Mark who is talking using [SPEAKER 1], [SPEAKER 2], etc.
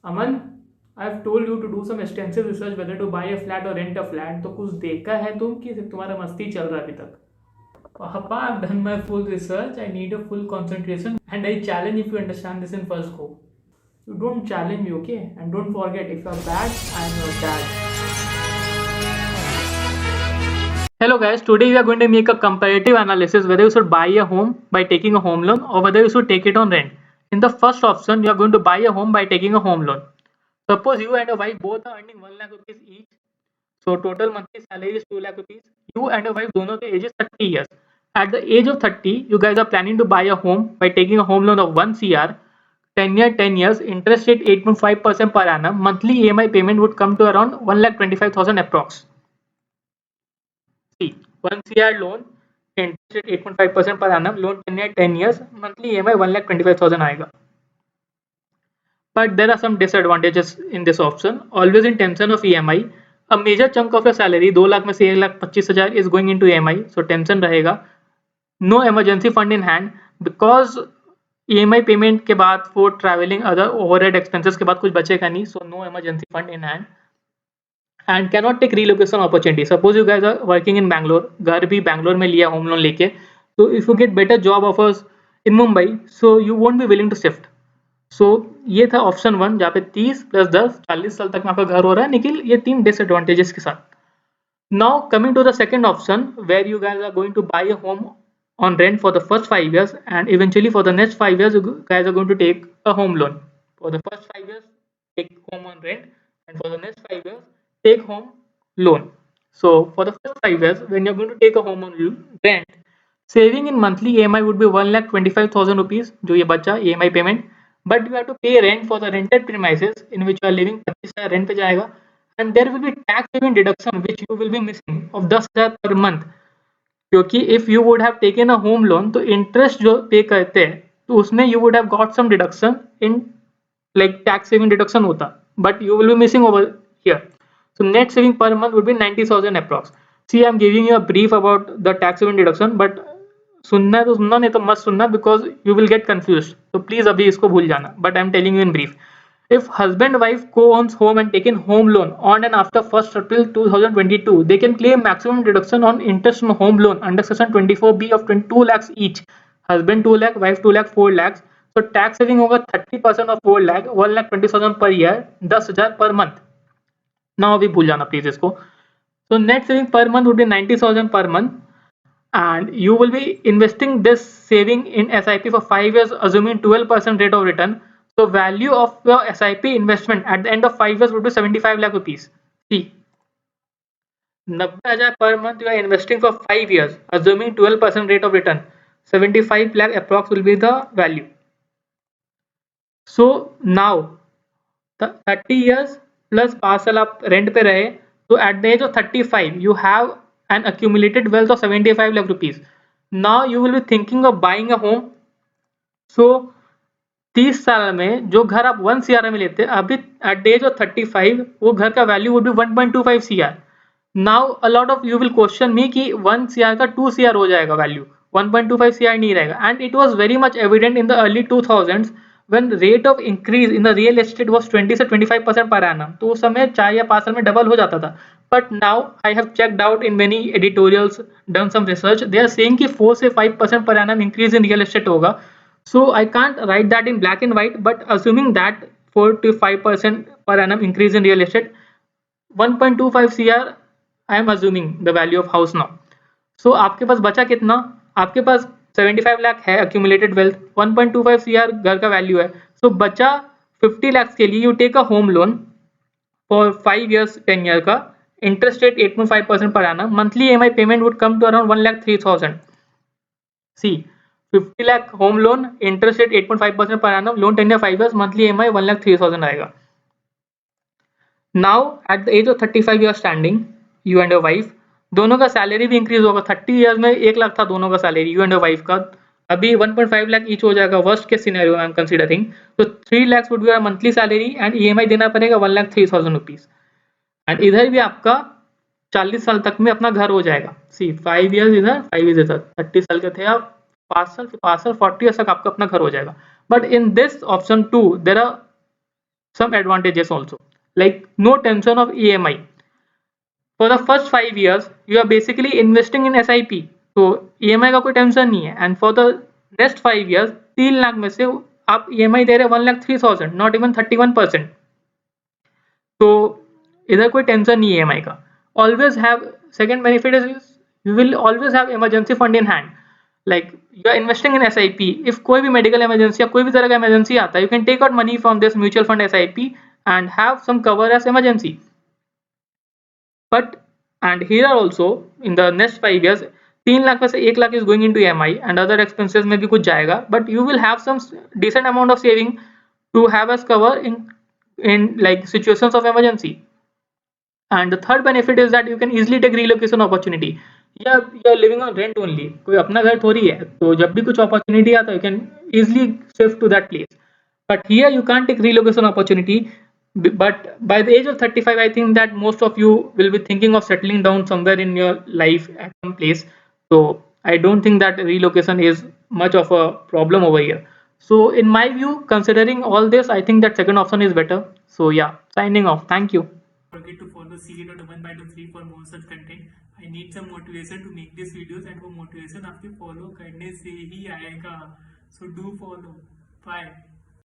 [SPEAKER 1] Aman, I have told you to do some extensive research whether to buy a flat or rent a flat. तो कुछ देखा है तुम कि सिर्फ तुम्हारा मस्ती चल रहा है अभी तक? पापा, I've done my full research. I need a full concentration and I challenge if you understand this in first go. You don't challenge me, okay? And don't forget, if you're bad, I'm your dad. Hello guys, today we are going to make a comparative analysis whether you should buy a home by taking a home loan or whether you should take it on rent. In the first option, you are going to buy a home by taking a home loan. Suppose you and your wife both are earning 1 lakh rupees each. So total monthly salary is 2 lakh rupees. You and your wife दोनों के age is 30 years. At the age of 30, you guys are planning to buy a home by taking a home loan of 1 CR, 10 years, interest rate 8.5% per annum. Monthly EMI payment would come to around 1,25,000 approx. See, 1 CR loan, interest rate 8.5% per annum, loan 10 years, monthly EMI 1,25,000 आएगा. But there are some disadvantages in this option. Always in tension of EMI. A major chunk of your salary, 2 lakh में से 1,25,000 is going into EMI, so tension रहेगा. No emergency fund in hand because EMI payment के बाद for traveling other overhead expenses के बाद कुछ बचेगा नहीं, so no emergency fund in hand. And cannot take relocation opportunity. Suppose you guys are working in Bangalore, घर भी Bangalore में लिया home loan लेके, so if you get better job offers in Mumbai, so you won't be willing to shift. सो ये था option 1 जहाँ पे 30 + 10 40 साल तक में आपका घर हो रहा है निखिल, ये 3 डिसएडवांटेजेस के साथ. Now coming to the second option where you guys are going to buy a home on rent for the first 5 years and eventually for the next 5 years you guys are going to take a home loan. For the first 5 years take home on rent and for the next 5 years take home loan. So for the first 5 years when you're going to take a home on rent, saving in monthly EMI would be 1,25,000 rupees जो ये बचा EMI payment, but you have to pay rent for the rented premises in which you are living. 25,000 rent पे जाएगा and there will be tax saving deduction which you will be missing of 10,000 per month. क्योंकि if you would have taken a home loan तो interest जो pay करते हैं तो उसमें you would have got some deduction in like tax saving deduction होता, but you will be missing over here. So net saving per month would be 90,000 approx. See I am giving you a brief about the tax saving deduction, but सुनना है तो सुनना, नहीं तो मत सुनना because you will get confuse. तो please अभी इसको भूल जाना, but I am telling you in brief. If husband wife co-owns home and taken home loan on and after 1st April 2022, they can claim maximum deduction on interest on home loan under section 24B of 22 lakhs each. Husband 2 lakh, wife 2 lakh, 4 lakhs. So tax saving होगा 30% of 4 lakh, 1,20,000 per year, 10,000 per month. Now अभी भूल जाना please इसको. So net saving per month would be 90,000 per month, and you will be investing this saving in SIP for 5 years assuming 12% rate of return. So value of your SIP investment at the end of 5 years would be 75 lakh rupees. See, 90,000 per month you are investing for 5 years assuming 12% rate of return. 75 lakh approx will be the value. So now 30 years plus 5 साल आप rent पे रहे, तो at the age of 35 you have an accumulated wealth of 75 lakh rupees. Now you will be thinking of buying a home. So 30 साल में जो घर आप 1 CR में लेते हैं, अभी एट द एज ऑफ 35 वो घर का value would be 1.25 CR. Now a lot of you will question me कि 1 CR का 2 CR हो जाएगा वैल्यू, 1.25 CR नहीं रहेगा. And it was very much evident in the early 2000s when rate of increase in the real estate was 20 से 25% per annum. तो उस समय 4 या 5 साल में डबल हो जाता था. But now I have checked out in many editorials, done some research, they are saying कि 4 से 5% per annum increase in real estate होगा. So I can't write that in black and white, but assuming that 4 to 5% per annum increase in real estate, 1.25 CR I am assuming the value of house now. So आपके पास बचा कितना? आपके पास 75 लाख है accumulated wealth, 1.25 CR घर का value है. So बचा 50 lakhs के लिए you take a home loan for 5 years 10 year का, interest rate 8.5% per annum, monthly EMI payment would come to around 1,03,000. See, 50 lakh home loan, interest rate 8.5% per annum, loan 10 year 5 years, monthly EMI 1,03,000 आएगा. Now at the age of 35 you are standing, you and your wife, दोनों का salary भी increase होगा. 30 years में 1 लाख था दोनों का salary, you and your wife का, अभी 1.5 लाख ईच हो जाएगा. वर्स्ट के सिनेरियो आई एम कंसीडरिंग. तो 3 lakhs would be your monthly salary and EMI देना पड़ेगा 1,03,000 रुपीज. एंड इधर भी आपका 40 साल तक में अपना घर हो जाएगा. सी 5 इयर्स इधर 5 इयर्स इधर, 30 साल के थे आप, 5 साल 40 इयर्स तक आपका अपना घर हो जाएगा. But in this option 2 there are some advantages also, like no tension of EMI. For the first 5 years, you are basically investing in SIP, तो EMI का कोई टेंशन नहीं है. And for the next 5 years, 3 lakh में से आप EMI दे रहे 1,03,000, not even 31%. तो इधर कोई टेंशन नहीं है EMI का. Always have second benefit is you will always have emergency fund in hand. Like you are investing in SIP. If कोई भी medical emergency या कोई भी तरह का emergency आता है, you can take out money from this mutual fund SIP and have some cover as emergency. But and here also in the next 5 years, 3 lakh में से 1 lakh is going into EMI and other expenses में भी कुछ जाएगा, but you will have some decent amount of saving to have as cover in like situations of emergency. And the third benefit is that you can easily take relocation opportunity. या you are living on rent only, कोई अपना घर थोड़ी है, तो जब भी कुछ opportunity आता है you can easily shift to that place. But here you can't take relocation opportunity. But by the age of 35, I think that most of you will be thinking of settling down somewhere in your life at some place. So I don't think that relocation is much of a problem over here. So in my view, considering all this, I think that second option is better. So yeah, signing off. Thank you. Forget to follow CA.1/3 for more such content. I need some motivation to make these videos, and वो motivation आपके follow करने से ही आएगा. So do follow. Bye.